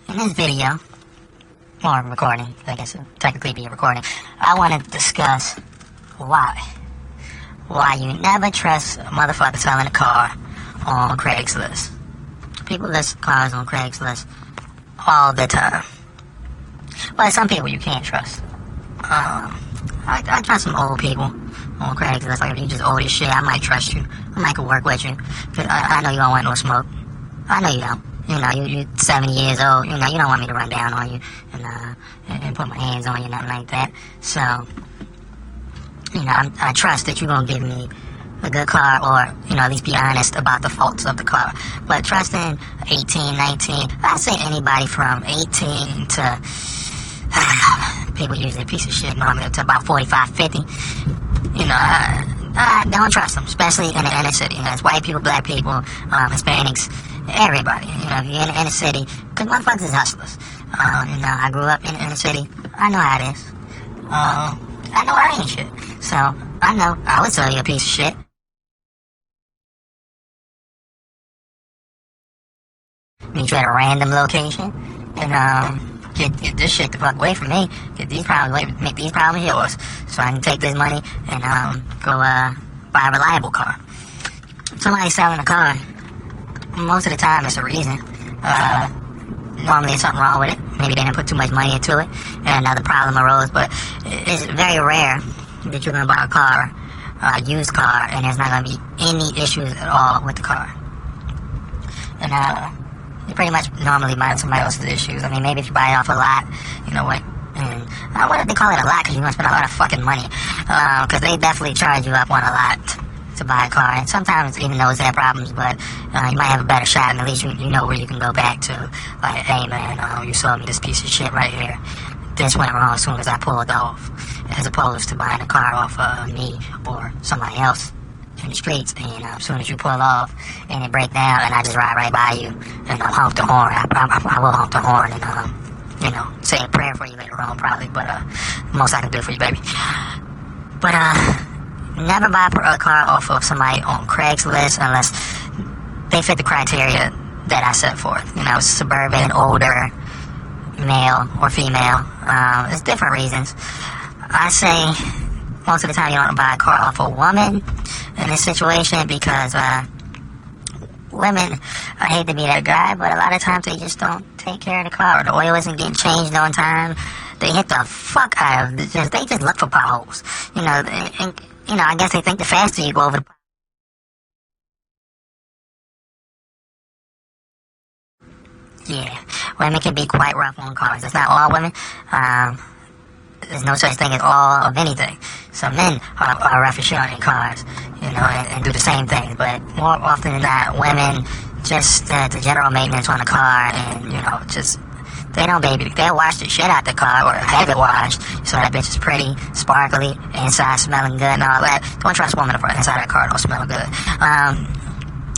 In this video, or recording, I guess it would technically be a recording, I want to discuss why you never trust a motherfucker selling a car on Craigslist. People list cars on Craigslist all the time. But some people you can't trust. I trust some old people on Craigslist. Like, if you just old as shit, I might trust you. I might could work with you. Cause I know you don't want no smoke. I know you don't. You know, you're 70 years old. You know, you don't want me to run down on you and put my hands on you, nothing like that. So, you know, I trust that you're going to give me a good car, or, you know, at least be honest about the faults of the car. But trusting 18, 19, I say anybody from 18 to, people usually a piece of shit, normally up to about 45, 50. You know, I don't trust them, especially in the inner city. You know, it's white people, black people, Hispanics, everybody. You know, if you're in the inner city, because motherfuckers is hustlers. You know, I grew up in the inner city. I know how it is. I know I ain't shit. So, I know I would sell you a piece of shit. Meet you at a random location, and, get this shit the fuck away from me. Get these problems away, make these problems yours. So I can take this money and, go, buy a reliable car. If somebody's selling a car, most of the time it's a reason. Normally there's something wrong with it. Maybe they didn't put too much money into it and another problem arose, but it's very rare that you're gonna buy a car, a used car, and there's not gonna be any issues at all with the car. And, you pretty much normally buy somebody else's issues. I mean, maybe if you buy it off a lot, you know what? And what do they call it, a lot? Because you're going to spend a lot of fucking money. Because they definitely charge you up on a lot to buy a car. And sometimes even those have problems, but you might have a better shot, and at least you know where you can go back to. Like, hey man, you sold me this piece of shit right here. This went wrong as soon as I pulled off. As opposed to buying a car off of me or somebody else in the streets, and as soon as you pull off and it break down and I just ride right by you and I'll honk the horn. I will honk the horn and you know, say a prayer for you later on probably, but most I can do for you, baby. But never buy a car off of somebody on Craigslist unless they fit the criteria that I set forth. You know, suburban, older, male or female. There's different reasons. I say most of the time you don't buy a car off a woman in this situation, because women, I hate to be that guy, but a lot of times they just don't take care of the car, or the oil isn't getting changed on time. They hit the fuck out of it. They just look for potholes. You know, and you know, I guess they think the faster you go over the yeah, women can be quite rough on cars. It's not all women. There's no such thing as all of anything. Some men are rough as shit on their cars, you know, and do the same thing. But more often than not, women just the general maintenance on the car, and you know, just they don't baby. They'll wash the shit out the car or have it washed, so that bitch is pretty, sparkly, inside smelling good and all that. Don't trust a woman inside that car don't smell good.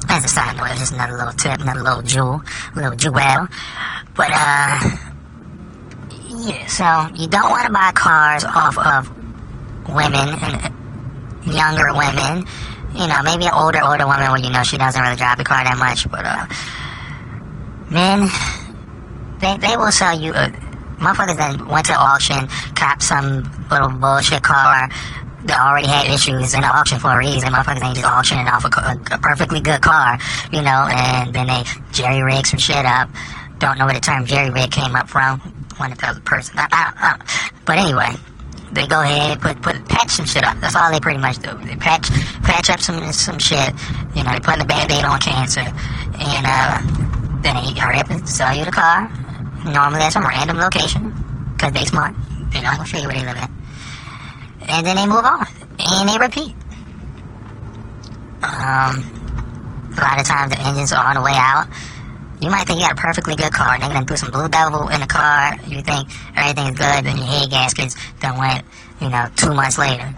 As a side note, it's just another little tip, another little jewel. But yeah, so you don't want to buy cars off of women and younger women. You know, maybe an older woman where you know she doesn't really drive the car that much. But men, they will sell you. Motherfuckers that went to auction, cop some little bullshit car that already had issues in the auction for a reason. Motherfuckers ain't just auctioning off a perfectly good car, you know, and then they jerry rig some shit up. Don't know where the term jerry rig came up from. When it tells a person, but anyway, they go ahead patch some shit up. That's all they pretty much do. They patch up some shit. You know, they putting a band-aid on cancer, and then they hurry up and sell you the car. Normally at some random location, cause they smart. They're not gonna show you where they live at. And then they move on, and they repeat. A lot of times the engines are on the way out. You might think you got a perfectly good car, and they're gonna do some blue devil in the car. You think everything is good, then your head gaskets done went, you know, 2 months later.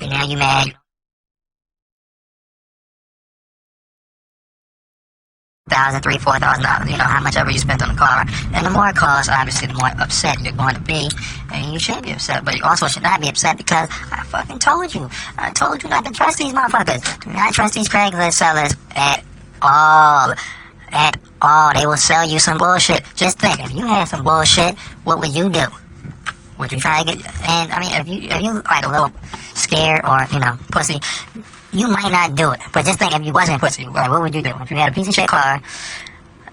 And now you mad. $1,000, $3,000, $4,000, you know, how much ever you spent on the car. And the more it costs, obviously, the more upset you're going to be. And you should be upset, but you also should not be upset because I fucking told you. I told you not to trust these motherfuckers. Do not trust these Craigslist sellers at all. at all. They will sell you some bullshit. Just think, if you had some bullshit, what would you do? Would you try to get, and I mean, if you like a little scared or, pussy, you might not do it. But just think, if you wasn't pussy, like, what would you do? If you had a piece of shit car,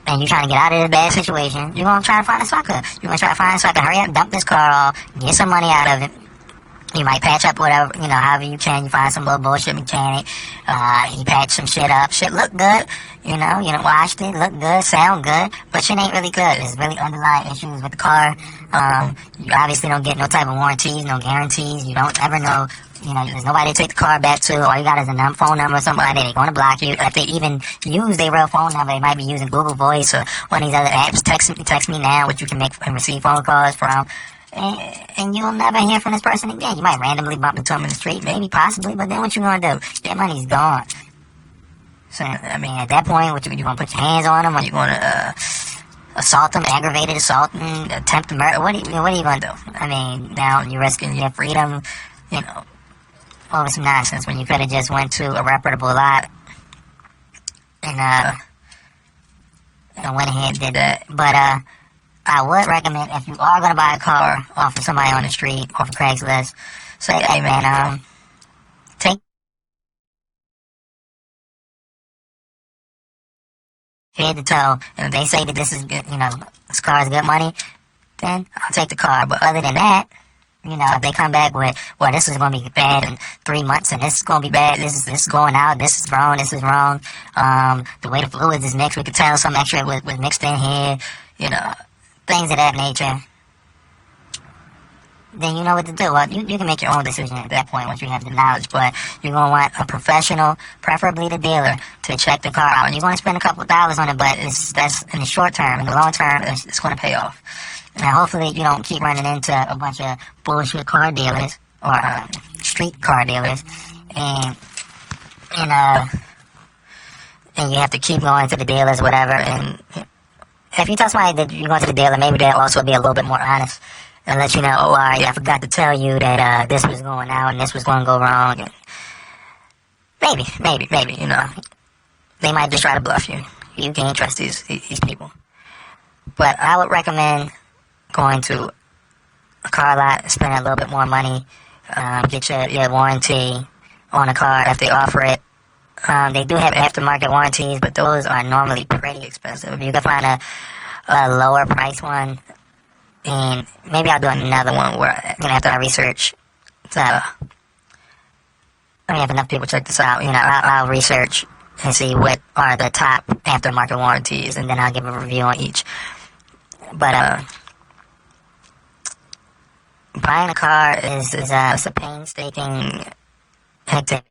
and you're trying to get out of this bad situation, you're going to try to find a sucker. You're going to try to find a sucker. Hurry up, dump this car off, get some money out of it. You might patch up whatever, however you can. You find some little bullshit mechanic. He patched some shit up. Shit look good. You done washed it, look good, sound good, but shit ain't really good. There's really underlying issues with the car. You obviously don't get no type of warranties, no guarantees. You don't ever know. There's nobody to take the car back to. All you got is a phone number or something like that. They're going to block you. If they even use their real phone number, they might be using Google Voice or one of these other apps. Text me now, which you can make and receive phone calls from. And you'll never hear from this person again. You might randomly bump into them in the street, maybe, possibly, but then what you gonna do? Their money's gone. So, I mean, at that point, you gonna put your hands on them, or you gonna assault them, aggravated assault them, attempt to murder? What are you gonna do? I mean, now you're risking your freedom, over some nonsense when you could have just went to a reputable lot and went ahead and did that. But I would recommend, if you are going to buy a car off of somebody on the street, off of Craigslist, say, hey man, take head to toe, and if they say that this is good, this car is good money, then I'll take the car. But other than that, if they come back with, well, this is going to be bad in 3 months, and this is going to be bad, this is going out, this is wrong, the way the fluids is mixed, we could tell some extra was mixed in here, things of that nature, then you know what to do. Well, you can make your own decision at that point once you have the knowledge, but you're going to want a professional, preferably the dealer, to check the car out. And you're going to spend a couple of dollars on it, but that's in the short term. In the long term, it's going to pay off. Now, hopefully you don't keep running into a bunch of bullshit car dealers, or street car dealers, and you have to keep going to the dealers, whatever, and if you tell somebody that you're going to the dealer, maybe they'll also be a little bit more honest and let you know, oh, all right, I forgot to tell you that this was going out and this was going to go wrong. And maybe, they might just try to bluff you. You can't trust these people. But I would recommend going to a car lot, spend a little bit more money, get your warranty on a car if they offer it. They do have aftermarket warranties, but those are normally pretty expensive. You can find a lower price one, and maybe I'll do another one where, after I research, I have enough people check this out. I'll research and see what are the top aftermarket warranties, and then I'll give a review on each. But buying a car is a painstaking activity.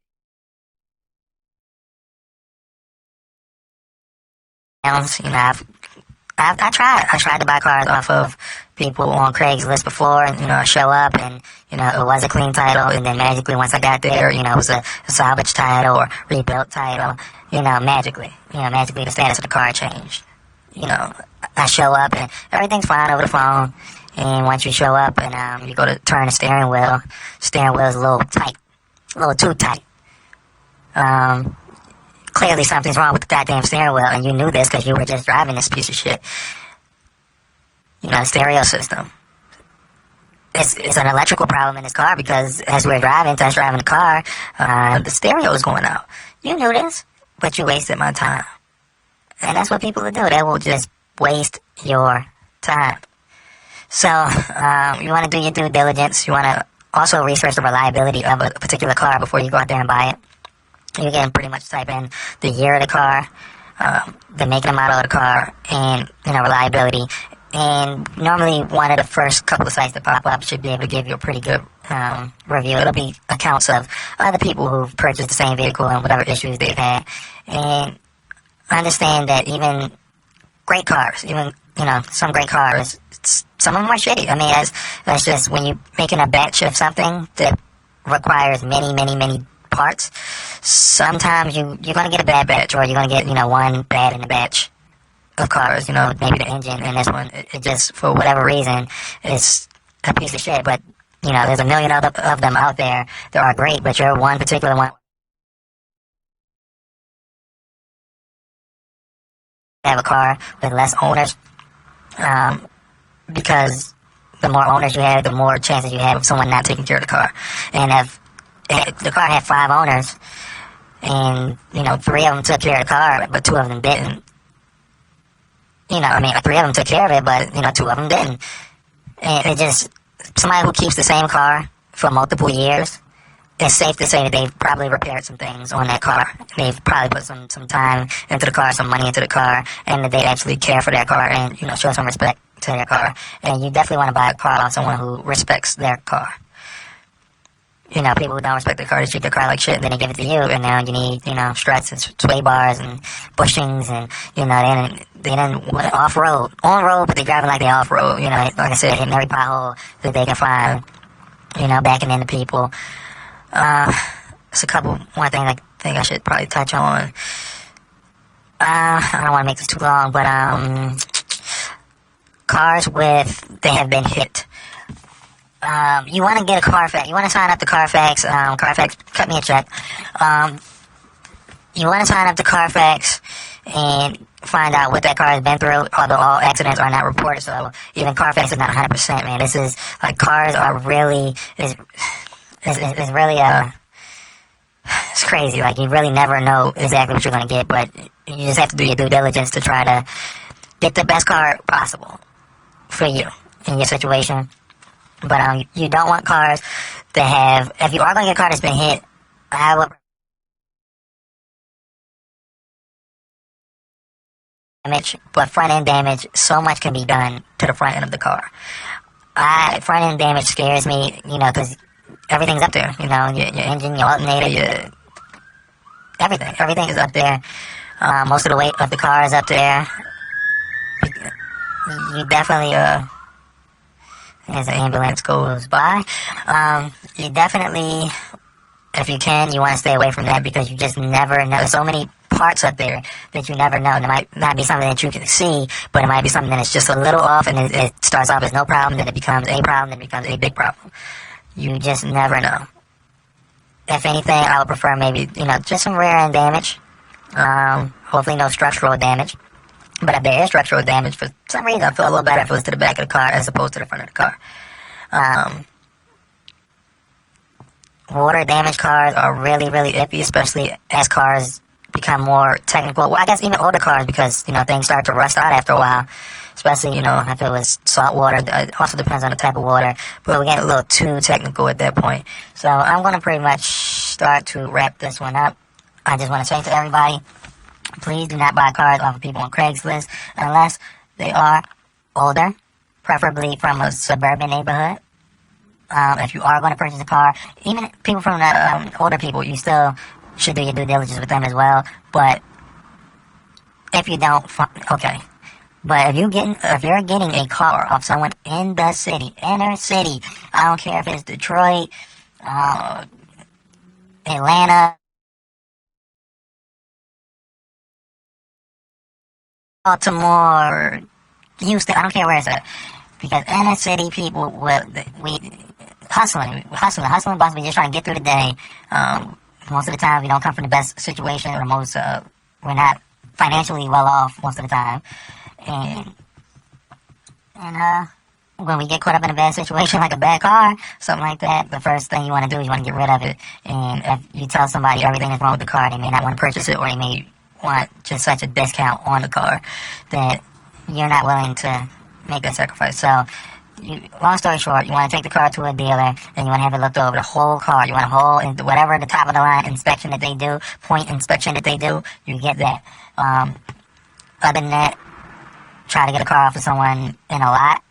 I tried to buy cars off of people on Craigslist before, and I show up and it was a clean title, and then magically once I got there, it was a salvage title or rebuilt title, magically the status of the car changed. I show up and everything's fine over the phone, and once you show up and you go to turn the steering wheel is a little tight, a little too tight. Clearly something's wrong with the goddamn steering wheel, and you knew this because you were just driving this piece of shit. The stereo system. It's an electrical problem in this car, because as we were test driving the car, the stereo was going out. You knew this, but you wasted my time. And that's what people will do. They will just waste your time. So, you want to do your due diligence. You want to also research the reliability of a particular car before you go out there and buy it. You can pretty much type in the year of the car, the make and model of the car, and reliability. And normally one of the first couple of sites that pop up should be able to give you a pretty good review. It'll be accounts of other people who've purchased the same vehicle and whatever issues they've had. And understand that even great cars, some great cars, some of them are shitty. I mean, that's just when you're making a batch of something that requires many parts. Sometimes you're going to get a bad batch, or you're going to get, one bad in the batch of cars, maybe the engine, and this one, it just, for whatever reason, is a piece of shit. But, there's a million of them out there that are great, but you're one particular one have a car with less owners, because the more owners you have, the more chances you have of someone not taking care of the car. And if the car had 5 owners, and 3 of them took care of the car, but 2 of them didn't. 3 of them took care of it, but 2 of them didn't. And it just, somebody who keeps the same car for multiple years, it's safe to say that they've probably repaired some things on that car. They've probably put some time into the car, some money into the car, and that they actually care for that car and show some respect to their car. And you definitely want to buy a car off someone who respects their car. People who don't respect their car, they treat their car like shit, and then they give it to you, and now you need, struts and sway bars and bushings, and, they didn't off-road. On-road, but they're driving like they off-road, like I said, hitting every pothole that they can find, backing into people. It's a couple more things I think I should probably touch on. I don't want to make this too long, but, cars they have been hit. You want to get a Carfax. You want to sign up to Carfax. Carfax, cut me a check. You want to sign up to Carfax and find out what that car has been through, although all accidents are not reported, so even Carfax is not 100%, man. This is, cars are really, it's really, it's crazy. You really never know exactly what you're going to get, but you just have to do your due diligence to try to get the best car possible for you in your situation. But you don't want cars that have, if you are going to get a car that's been hit, I would damage, but front end damage, so much can be done to the front end of the car. Front end damage scares me, because everything's up there, your engine, your alternator, everything is up there. Most of the weight of the car is up there. You definitely, as an ambulance goes by, you definitely, if you can, you want to stay away from that, because you just never know. There's so many parts up there that you never know. And it might not be something that you can see, but it might be something that's just a little off, and it starts off as no problem, then it becomes a problem, then it becomes a big problem. You just never know. If anything, I would prefer maybe, just some rear end damage. Hopefully no structural damage. But if there is structural damage, for some reason I feel a little better if it was to the back of the car as opposed to the front of the car. Water damaged cars are really, really iffy, especially as cars become more technical. Well, I guess even older cars, because, things start to rust out after a while. Especially, if it was salt water. It also depends on the type of water. But we get a little too technical at that point. So I'm going to pretty much start to wrap this one up. I just want to say to everybody, please do not buy cars off of people on Craigslist unless they are older, preferably from a suburban neighborhood. If you are going to purchase a car, even people from the older people, you still should do your due diligence with them as well. But if you don't, okay. But if you're getting a car off someone in the city, inner city, I don't care if it's Detroit, Atlanta, Baltimore, Houston, I don't care where it's at. Because inner city people, hustling, busting, just trying to get through the day. Most of the time, we don't come from the best situation, or we're not financially well off most of the time. And when we get caught up in a bad situation, like a bad car, something like that, the first thing you want to do is you want to get rid of it. And if you tell somebody everything that's wrong with the car, they may not want to purchase it, or they may want just such a discount on the car that you're not willing to make that sacrifice. So, long story short, you want to take the car to a dealer, and you want to have it looked over, the whole car. You want a whole, whatever the top of the line inspection that they do, point inspection that they do, you get that. Other than that, try to get a car off of someone at a lot,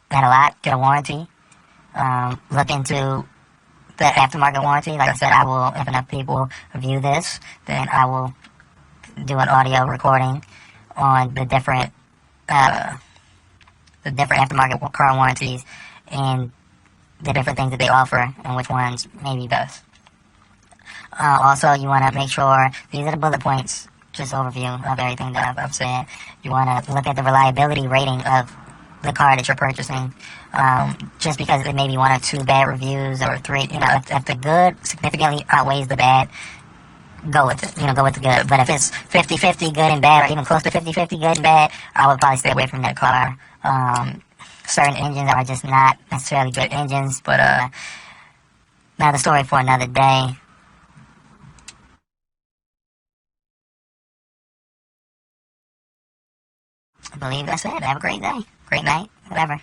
get a warranty. Look into the aftermarket warranty. Like I said, if enough people view this, then I will do an audio recording on the different aftermarket car warranties and the different things that they offer and which ones may be best. Also, you want to make sure, these are the bullet points, just overview of everything that I've said. You want to look at the reliability rating of the car that you're purchasing. Just because it may be 1 or 2 bad reviews, or 3, if the good significantly outweighs the bad, go with it, go with the good. But if it's 50-50 good and bad, or even close to 50-50 good and bad, I would probably stay away from that car. Certain engines are just not necessarily good engines, but another story for another day. I believe that's it. Have a great day, great night, whatever.